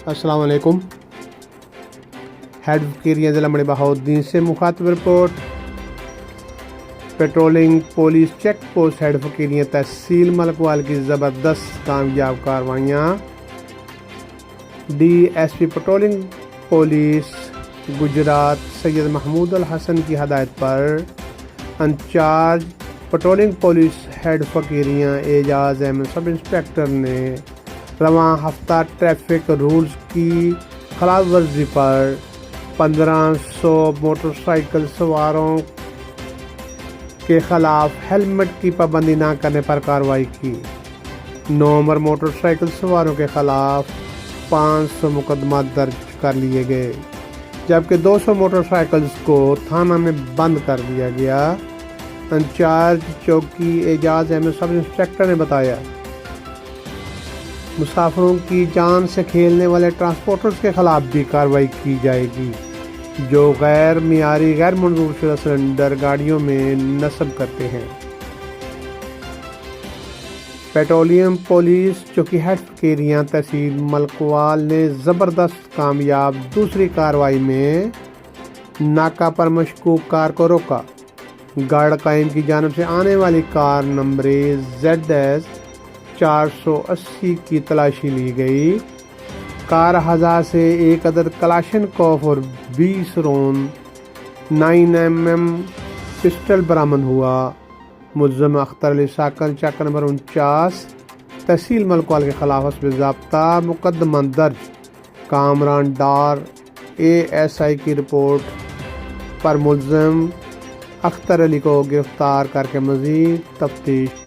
السلام علیکم۔ ہیڈ فقیریہ ضلع مڑی بہاؤالدین سے مخاطب report. Patrolling police check post head Faqiria tehsil Malakwal کی زبردست کامیاب کارروائیاں۔ D S P patrolling police Gujrat Syed Mahmood ul Hassan کی ہدایت پر in charge patrolling police head Faqiria Ejaz Ahmed sub inspector نے رواں ہفتہ ٹریفک رولز کی خلاف ورزی پر 1500 موٹر سائیکل سواروں کے خلاف ہیلمٹ کی پابندی نہ کرنے پر کارروائی کی۔ 9 نمبر موٹر سائیکل سواروں کے خلاف 500 مقدمات درج کر لیے گئے، جبکہ 200 موٹر سائیکلز کو تھانہ میں بند کر دیا گیا۔ انچارج چوکی اعجاز احمد سب انسپکٹر نے بتایا، مسافروں کی جان سے کھیلنے والے ٹرانسپورٹرز کے خلاف بھی کارروائی کی جائے گی جو غیر معیاری غیر منظور شدہ سلنڈر گاڑیوں میں نصب کرتے ہیں۔ پیٹرولیم پولیس چوکی ہیڈ فقیریہ تحصیل ملکوال نے زبردست کامیاب دوسری کارروائی میں ناکہ پر مشکوک کار کو روکا۔ گارڈ قائم کی جانب سے آنے والی کار نمبر ZS 480 کی تلاشی لی گئی۔ کار ہزار سے 1 عدد کلاشن کوف اور 20 رون 9mm پسٹل برآمد ہوا۔ ملزم اختر علی ساکن چک نمبر 49 تحصیل ملکوال کے خلاف حسب ضابطہ مقدمہ درج۔ کامران ڈار ASI کی رپورٹ پر ملزم اختر علی کو گرفتار کر کے مزید تفتیش